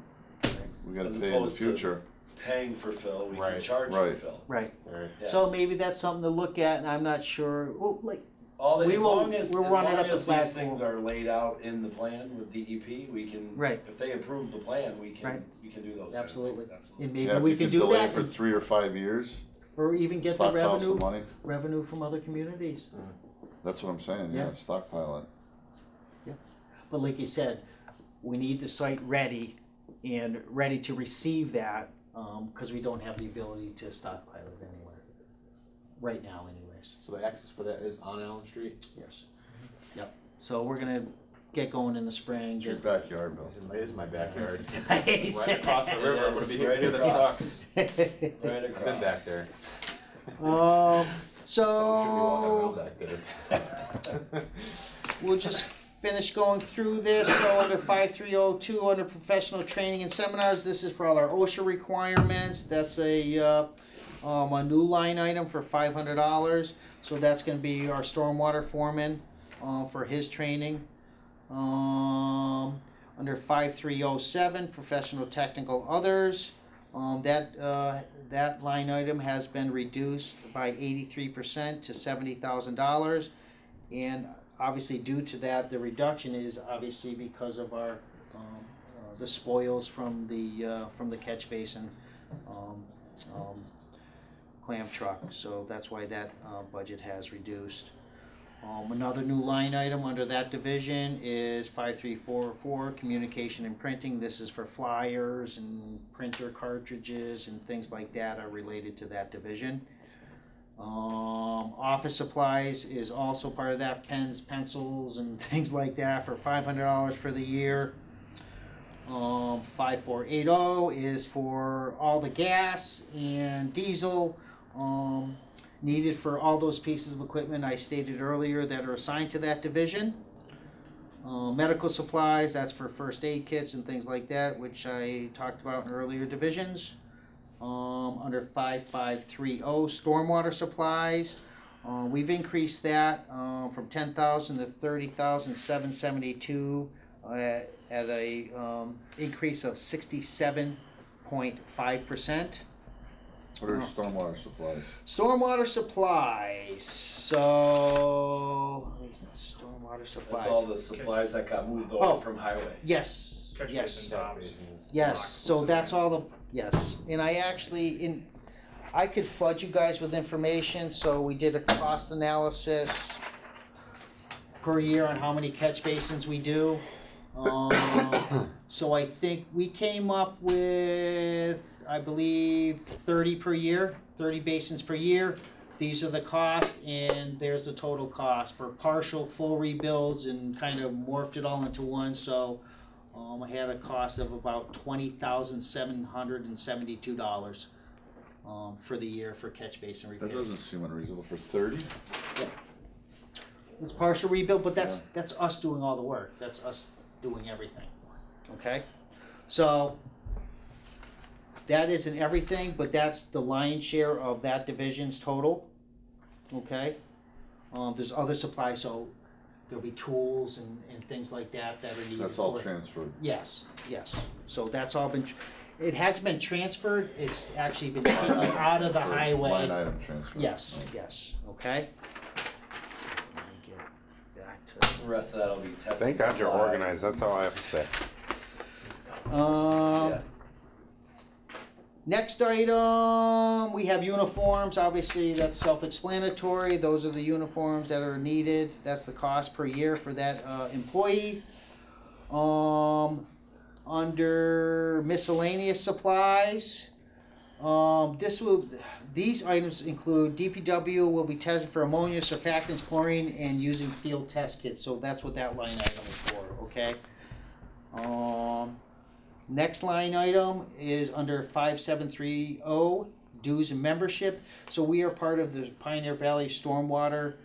we gotta As pay in the opposed to- future. Paying for fill, we can Right. charge for Right. fill. Right. Alright. Yeah. So maybe that's something to look at, and I'm not sure. Oh, like All the, We as will- long as, we'll as run it long up the as these platform. things are laid out in the plan with DEP, we can, Right. if they approve the plan, we can, Right. we can do those Absolutely. kind of things. and maybe Yeah, if we you can could do delay that, it for 3 or 5 years. or even get the Stockpile some money. revenue from other communities. That's what I'm saying. Yeah, Yeah. stockpile it. But like you said, we need the site ready and ready to receive that, because we don't have the ability to stockpile it anywhere right now, anyways. So the access for that is on Allen Street? Yes. Yep. So we're gonna get going in the spring. It's your Get, backyard, Bill. It is my backyard. I It's right across the river, I'm gonna be It's here right near the across. trucks. Right I've been back there. so Should be walking around that good. we'll just finish going through this. So under 5302, under professional training and seminars, this is for all our OSHA requirements. That's a new line item for $500. So that's going to be our stormwater foreman for his training. Under 5307, professional technical others. That line item has been reduced by 83% to $70,000, and obviously due to that, the reduction is obviously because of our the spoils from the catch basin clam truck. So that's why that budget has reduced. Another new line item under that division is 5344, communication and printing. This is for flyers and printer cartridges and things like that are related to that division. Office supplies is also part of that, pens, pencils, and things like that for $500 for the year. 5480 is for all the gas and diesel needed for all those pieces of equipment I stated earlier that are assigned to that division. Medical supplies, that's for first aid kits and things like that, which I talked about in earlier divisions. Under 5530, stormwater supplies, we've increased that from 10,000 to 30,772 at a increase of 67.5%. What are stormwater supplies? Stormwater supplies. So stormwater supplies. That's all the supplies that got moved over Oh. from highway. Yes. Catch yes. basin tops. Yes. Blocks. So that's all the yes. And I actually I could flood you guys with information. So we did a cost analysis per year on how many catch basins we do. So I think we came up with, I believe, 30 per year, 30 basins per year. These are the costs, and there's the total cost for partial, full rebuilds, and kind of morphed it all into one. So I had a cost of about $20,772 for the year for catch basin That repair. doesn't seem unreasonable for 30. It's partial rebuild, but that's us doing all the work. That's us doing everything. Okay, so that isn't everything, but that's the lion's share of that division's total. Okay, there's other supplies, so there'll be tools and things like that that are needed. That's all for- transferred. Yes, yes. So that's all been. It hasn't been transferred. It's actually been taken out of the So highway. Line item transfer. Yes, Oh. yes. Okay. Let me get back to. The rest of that'll be tested. Thank God you're organized, that's all I have to say. Yeah. Next item, we have uniforms. Obviously, that's self-explanatory. Those are the uniforms that are needed. That's the cost per year for that employee. Under miscellaneous supplies, these items include DPW will be testing for ammonia, surfactants, chlorine, and using field test kits. So that's what that line item is for. Okay. Next line item is under 5730, dues and membership. So we are part of the Pioneer Valley Stormwater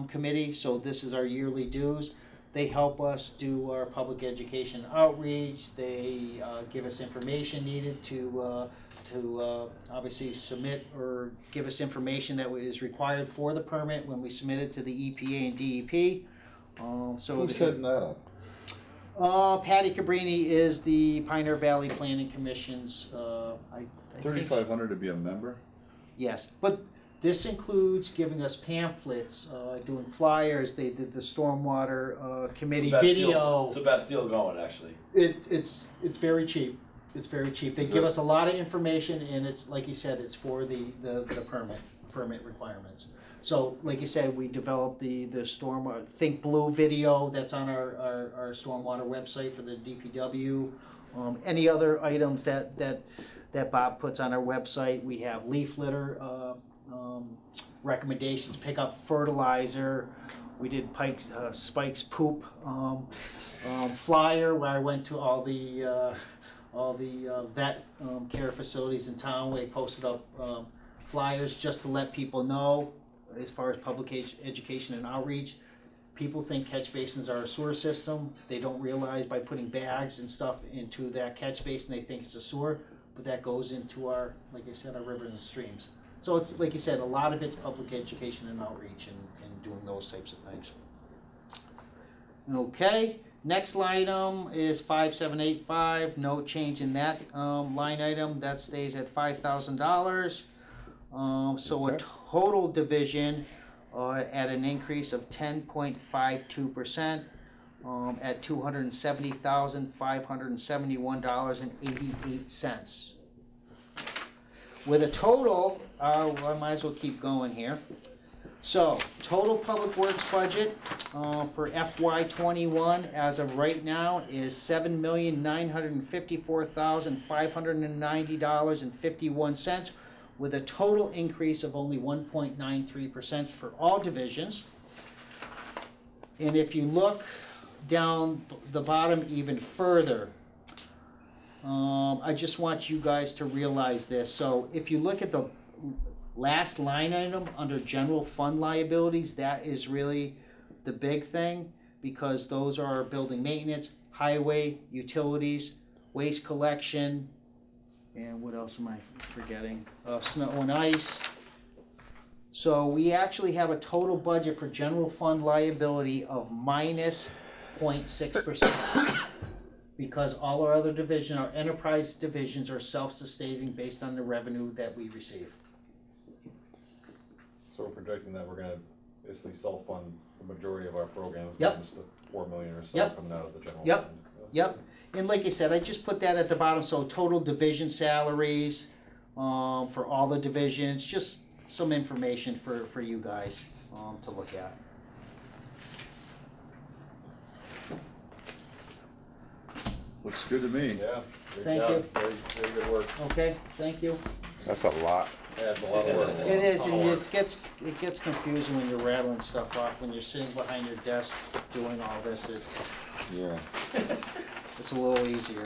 Committee, so this is our yearly dues. They help us do our public education outreach. They give us information needed to obviously submit or give us information that is required for the permit when we submit it to the EPA and DEP. Who's setting that up? Patty Cabrini is the Pioneer Valley Planning Commission's, I think- 3,500 to be a member? Yes, but this includes giving us pamphlets, doing flyers. They did the stormwater committee video. It's the best deal going, actually. It's very cheap. It's very cheap. They Is give it- us a lot of information, and it's like you said, it's for the permit requirements. So, like you said, we developed the stormwater Think Blue video that's on our stormwater website for the DPW. Any other items that Bob puts on our website, we have leaf litter recommendations, pick up fertilizer. We did Spike's poop flyer where I went to all the vet care facilities in town. We posted up flyers just to let people know as far as public education and outreach. People think catch basins are a sewer system. They don't realize by putting bags and stuff into that catch basin, they think it's a sewer, but that goes into our, like I said, our rivers and streams. So it's, like you said, a lot of it's public education and outreach and doing those types of things. Okay, next line item is 5785, no change in that line item, that stays at $5,000. So a total division at an increase of 10.52% at $270,571.88. With a total, I might as well keep going here. So, total public works budget for FY21 as of right now is $7,954,590.51, with a total increase of only 1.93% for all divisions. And if you look down the bottom even further, I just want you guys to realize this. So if you look at the last line item under general fund liabilities, that is really the big thing, because those are building maintenance, highway, utilities, waste collection, and what else am I forgetting? Snow and ice. So we actually have a total budget for general fund liability of minus 0.6%. Because all our other division, our enterprise divisions are self-sustaining based on the revenue that we receive. So we're projecting that we're gonna basically self-fund the majority of our programs. Yep. Minus the 4 million or so Yep. coming out of the general Yep. fund. That's Yep, and like I said, I just put that at the bottom, so total division salaries, for all the divisions, just some information for you guys, to look at. Looks good to me. good. Yeah. Great Thank job. you. Very good work. Okay, thank you. That's a lot. Yeah, it's a lot of work. It is, Lot of and work. it gets confusing when you're rattling stuff off, when you're sitting behind your desk doing all this, Yeah. it's a little easier.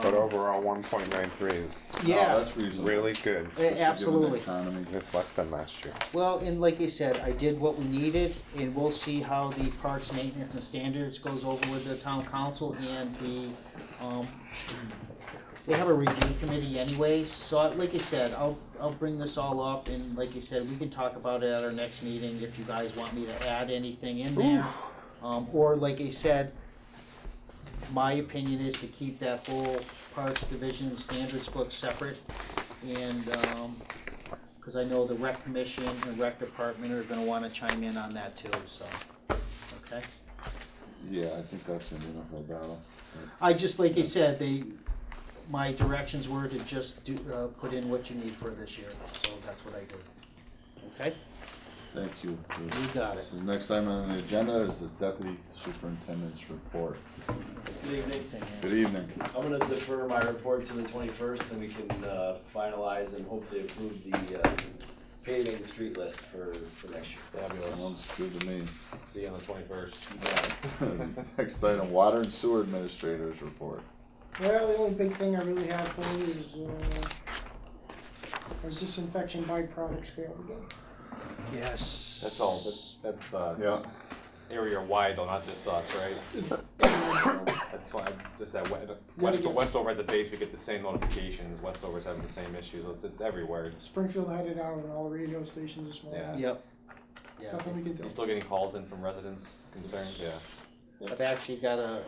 But overall, 1.93 is Yeah. Oh, that's reasonable. really good. Especially given the Absolutely. economy. It's less than last year. Well, and like I said, I did what we needed, and we'll see how the parks maintenance and standards goes over with the town council and the, they have a review committee anyways, so like I said, I'll bring this all up, and like I said, we can talk about it at our next meeting if you guys want me to add anything in there. Or like I said, my opinion is to keep that whole parks division and standards book separate, and, cause I know the rec commission and rec department are gonna wanna chime in on that too, so, okay? Yeah, I think that's an uphill battle. I just, like I said, my directions were to just put in what you need for this year, so that's what I did. Okay? Thank you. You got it. The next item on the agenda is the deputy superintendent's report. Good evening. Good evening. I'm gonna defer my report to the 21st, and we can finalize and hopefully approve the paving and street list for next year. Fabulous. Sounds good to me. See you on the 21st. Next item, water and sewer administrator's report. Well, the only big thing I really have for you is, was disinfection byproducts failed again. Yes. That's all, that's Yeah. area wide though, not just us, right? That's fine, just that Westover at the base, we get the same notifications, Westover's having the same issues, it's everywhere. Springfield had it out on all the radio stations this morning. Yeah. Yep. Yeah. Nothing we can do. You still getting calls in from residents concerned? Yeah. I've actually got a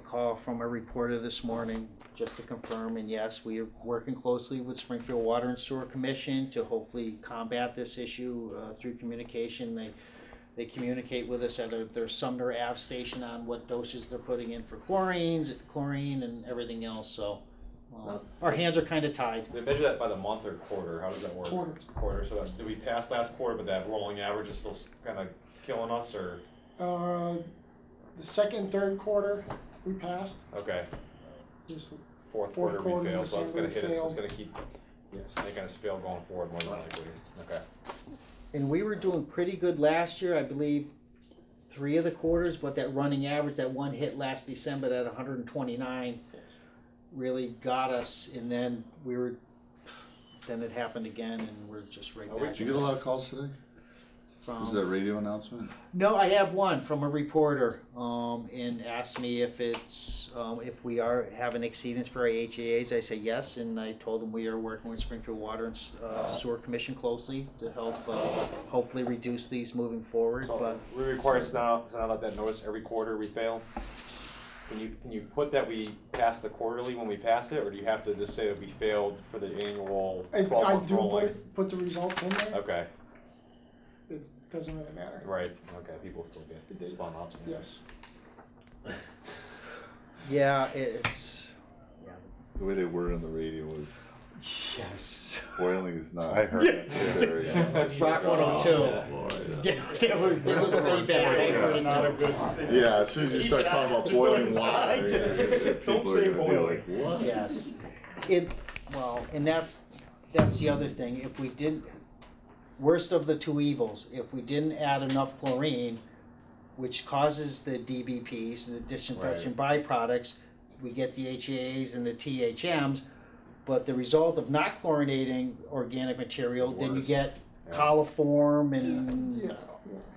call from a reporter this morning just to confirm, and yes, we are working closely with Springfield Water and Sewer Commission to hopefully combat this issue through communication. They communicate with us at their Sumner Ave station on what doses they're putting in for chlorine and everything else, so our hands are kind of tied. They measure that by the month or quarter, how does that work? Quarter. So did we pass last quarter, but that rolling average is still kinda killing us, or? The second, third quarter, we passed. Okay, This, fourth Fourth quarter quarter, we failed, so it's gonna December hit us, it's failed. gonna keep yes. making us fail going forward more than likely, okay. And we were doing pretty good last year, I believe 3 of the quarters, but that running average, that one hit last December at 129 really got us, and then then it happened again, and we're just right back. Did you get a lot of calls today? Is that a radio announcement? No, I have one from a reporter, and asked me if it's, if we are having exceedance for our HAAs. I say yes, and I told them we are working with Springfield Water and Sewer Commission closely to help, hopefully reduce these moving forward, So but. we require us now, so now that notice every quarter we fail. Can you put that we passed the quarterly when we passed it, or do you have to just say that we failed for the annual I 12-month do rolling? put the results in there. Okay, It doesn't really matter. right, okay, people still get spun up. Yes. Yeah, it's, yeah. The way they were on the radio was Yes. boiling is not. I heard Yes. it. Rock 102. It was pretty bad. I heard it too. Yeah, as soon as you start talking about boiling water, Don't people say are gonna be boiling. like, what? Yes. Well, and that's the other thing. If we didn't, worst of the two evils, if we didn't add enough chlorine, which causes the DBPs, the disinfection byproducts, we get the HAAs and the THMs, but the result of not chlorinating organic material, It's then you worse. get Yeah. coliform and Yeah.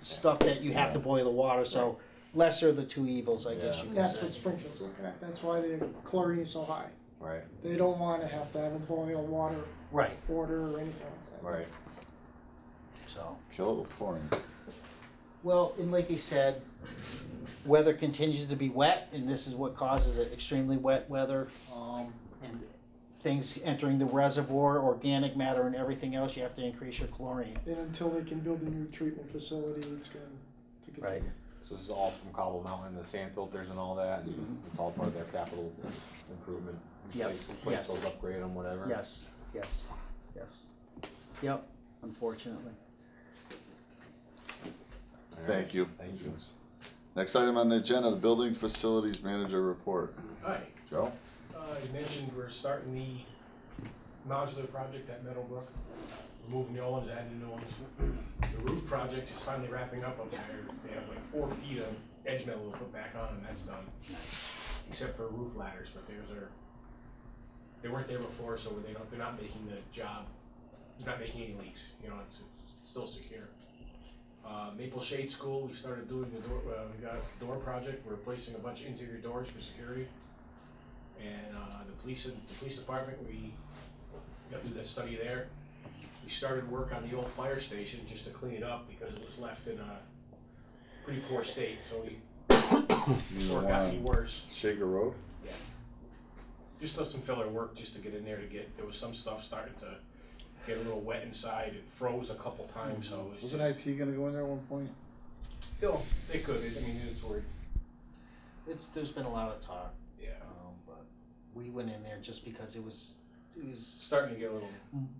stuff that you have to boil the water. So lesser of the two evils, I guess Yeah. you And could that's say. what Springfield's looking at. That's why the chlorine is so high. Right, They don't want to have a boil water Right, order or anything like that. right. so. Kill it with chlorine. Well, and like he said, weather continues to be wet, and this is what causes it, extremely wet weather. And things entering the reservoir, organic matter and everything else, you have to increase your chlorine. And until they can build a new treatment facility, it's going to continue. Right. So this is all from Cobble Mountain, the sand filters and all that, and it's all part of their capital improvement. Yep, Place yes. those, upgrade them, whatever. Yes, yes, yes. Yep, unfortunately. All right. Thank you. Thank you. Next item on the agenda, the building facilities manager report. Hi, Joe? you mentioned we're starting the modular project at Meadowbrook, removing the old ones, adding new ones. The roof project is finally wrapping up there. They have like 4 feet of edge metal to put back on, and that's done. Except for roof ladders, but they weren't there before, so they're not making the job, they're not making any leaks, it's still secure. Maple Shade School, we started doing the door, we got a door project, we're replacing a bunch of interior doors for security. And the police department, we got to do that study there. We started work on the old fire station just to clean it up because it was left in a pretty poor state, so before it got any worse. Shaker Road? Yeah. Just some filler work just to get in there there was some stuff starting to get a little wet inside. It froze a couple times, so it was Wasn't IT gonna go in there at one point? they could, it's weird. There's been a lot of talk, Yeah. but we went in there just because it was Starting to get a little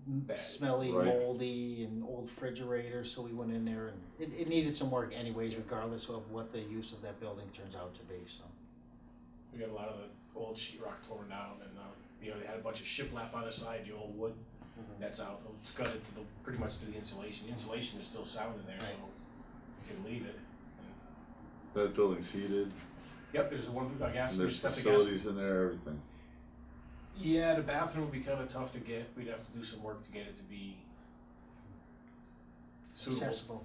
bad. smelly, Right. moldy, and old refrigerator, so we went in there and it needed some work anyways, regardless of what the use of that building turns out to be, so. We got a lot of the old sheetrock torn down, and they had a bunch of shiplap on the side, the old wood. That's out. It's gutted to pretty much to the insulation. The insulation is still sound in there, so you can leave it. That building's heated, Yep, there's one gas. and We there's just got the gas. facilities in there, everything. Yeah, the bathroom would be kind of tough to get. We'd have to do some work to get it to be suitable, Accessible.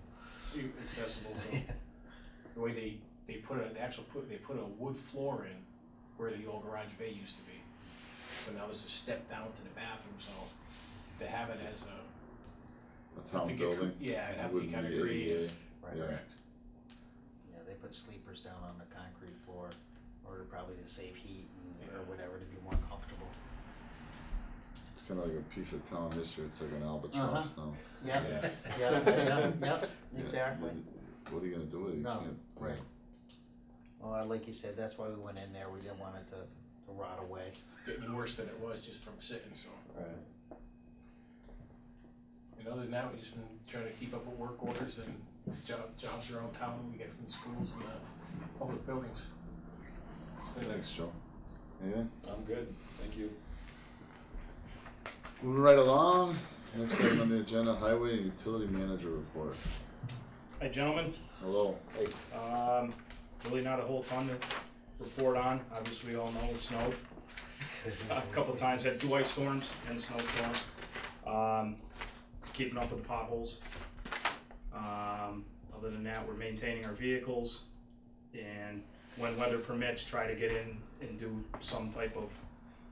accessible. So the way they put a wood floor in where the old garage bay used to be. So now there's a step down to the bathroom. So to have it as A town building. yeah, it'd have to be Wouldn't kind of be creative. ADA. Right. Yeah. Correct. Yeah, they put sleepers down on the concrete floor, or probably to save heat or whatever, to be more comfortable. It's kinda like a piece of town history, it's like an albatross now. Yeah, Yeah. yeah, Yeah, exactly. What are you gonna do with it? You No, can't. right. Well, like you said, that's why we went in there, we didn't want it to rot away. Getting worse than it was just from sitting. So. Right. And other than that, we've just been trying to keep up with work orders and jobs around town we get from the schools and the public buildings. Thanks, Joe. Anything? I'm good, thank you. Moving right along, next item on the agenda, highway and utility manager report. Hi, gentlemen. Hello. Really not a whole ton to report on. Obviously, we all know it snowed. A couple of times had 2 ice storms and snowstorm. Keeping up with the potholes. Other than that, we're maintaining our vehicles, and when weather permits, try to get in and do some type of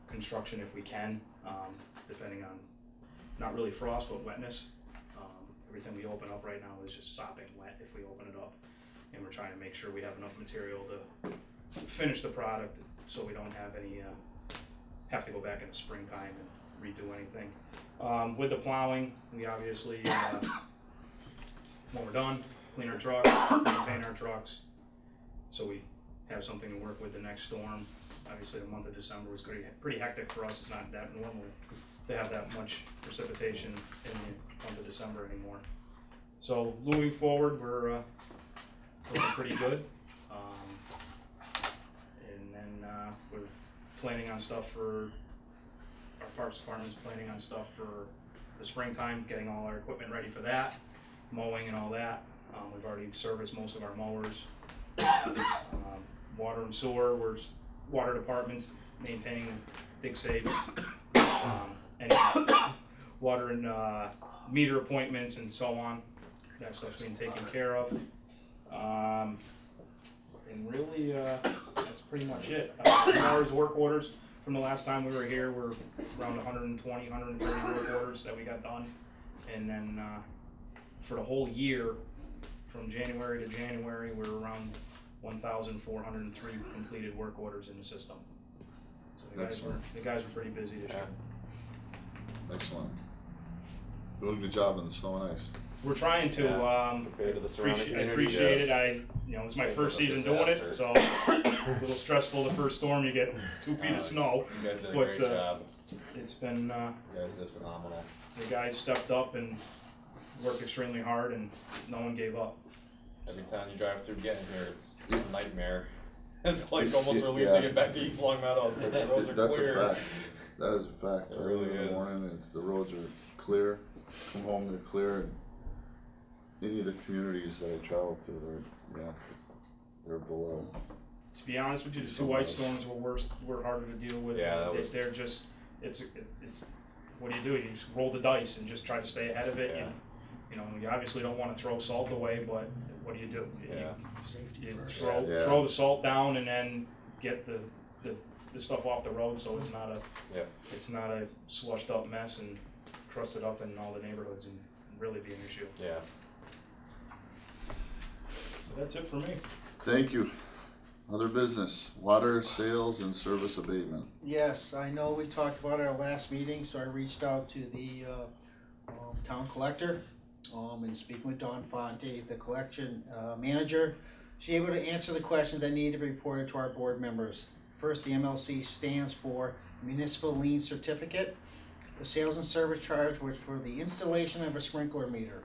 construction if we can, depending on not really frost but wetness. Everything we open up right now is just sopping wet if we open it up, and we're trying to make sure we have enough material to finish the product so we don't have any have to go back in the springtime and redo anything. With the plowing, we obviously when we're done, clean our trucks, maintain our trucks, so we have something to work with the next storm. Obviously, the month of December was pretty hectic for us. It's not that normal to have that much precipitation in the month of December anymore. So moving forward, we're looking pretty good. And then we're planning on stuff for our parks department's planning on stuff for the springtime, getting all our equipment ready for that, mowing and all that. We've already serviced most of our mowers. Water and sewer, water department's maintaining dig safes. Any water and meter appointments and so on. That stuff's being taken care of. I and really, that's pretty much it. As far as work orders, from the last time we were here, we're around 120, 130 work orders that we got done. And then, for the whole year, from January to January, we're around 1,403 completed work orders in the system. So the guys were pretty busy this year. Excellent. Doing a good job in the snow and ice. We're trying to, Compared to the surrounding I communities. appreciate it. It's my It's first been a season doing it, disaster. so a little stressful the first storm, you get 2 feet of snow. You guys did a But, great job. It's been, You guys did phenomenal. the guys stepped up and worked extremely hard and no one gave up. Every time you drive through getting here, it's a nightmare. It's like almost relieved Yeah. to get back to East Long Meadow. It's like the roads are That's clear. a fact. That is a fact. It really In the is. morning, the roads are clear. Come home, they're clear. And any of the communities that I travel to, they're below. To be honest with you, the two white storms were harder to deal with. Yeah, that was- They're just, it's, what do? You just roll the dice and just try to stay ahead of it. Yeah. You obviously don't wanna throw salt away, but what do? You Yeah. You Yeah. throw the salt down and then get the stuff off the road, so it's not it's not a slushed up mess and crusted up in all the neighborhoods and really be an issue. Yeah. So that's it for me. Thank you. Other business, water sales and service abatement. Yes, I know we talked about it at our last meeting, so I reached out to the town collector, and speaking with Dawn Fonte, the collection manager. She's able to answer the questions that need to be reported to our board members. First, the MLC stands for Municipal Lien Certificate. The sales and service charge was for the installation of a sprinkler meter.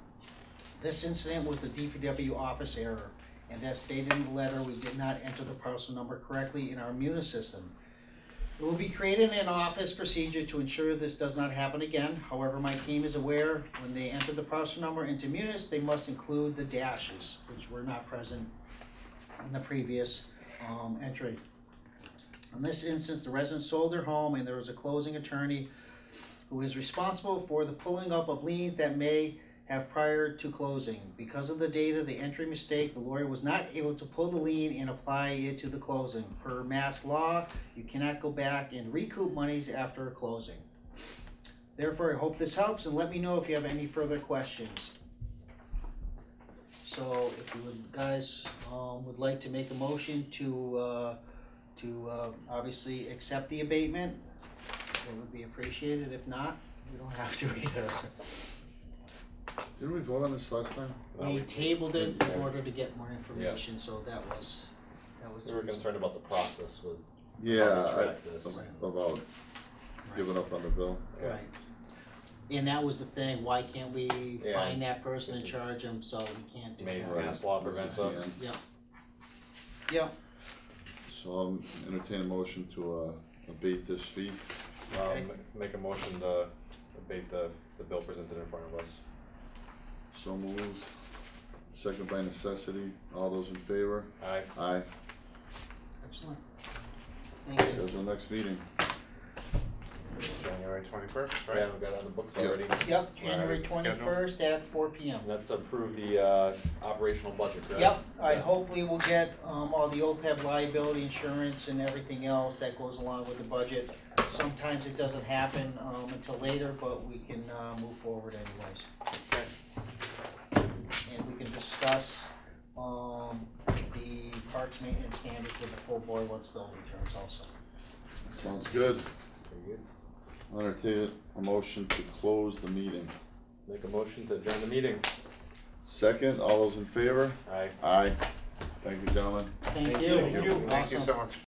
This incident was the DPW office error, and as stated in the letter, we did not enter the parcel number correctly in our Munis system. It will be created an office procedure to ensure this does not happen again. However, my team is aware when they enter the parcel number into Munis, they must include the dashes, which were not present in the previous entry. In this instance, the resident sold their home and there was a closing attorney who is responsible for the pulling up of liens that may have prior to closing. Because of the date of the entry mistake, the lawyer was not able to pull the lien and apply it to the closing. Per mass law, you cannot go back and recoup monies after a closing. Therefore, I hope this helps, and let me know if you have any further questions. So, if you guys would like to make a motion to obviously accept the abatement, it would be appreciated. If not, we don't have to either. Didn't we vote on this last time? We tabled it in order to get more information, so that was We the were reason. concerned about the process with Yeah, how we track this. about giving up on the bill. Yeah. Right. And that was the thing, why can't we Yeah. find that person and This is- charge them, so we can't do Maybe that. mass law This prevents is us. the end. Yep, So I'll entertain a motion to abate this fee. Okay. Make a motion to abate the bill presented in front of us. So moved. Second by necessity. All those in favor? Aye. Aye. excellent. Thank you. Schedule next meeting. January 21st, Yeah, right? we got it on the books Yep. already. Yep, January Alright, schedule. 21st at 4 p.m. And that's to approve the operational budget, correct? Yep, I Yeah. hopefully will get all the OPEB liability insurance and everything else that goes along with the budget. Sometimes it doesn't happen until later, but we can move forward anyways. Okay. And we can discuss the parks maintenance standards with the full board once bill returns also. Sounds good. Very good. I'll entertain a motion to close the meeting. Make a motion to adjourn the meeting. Second, all those in favor? Aye. Aye. Thank you, gentlemen. Thank Thank you. you. Thank you Awesome. so much.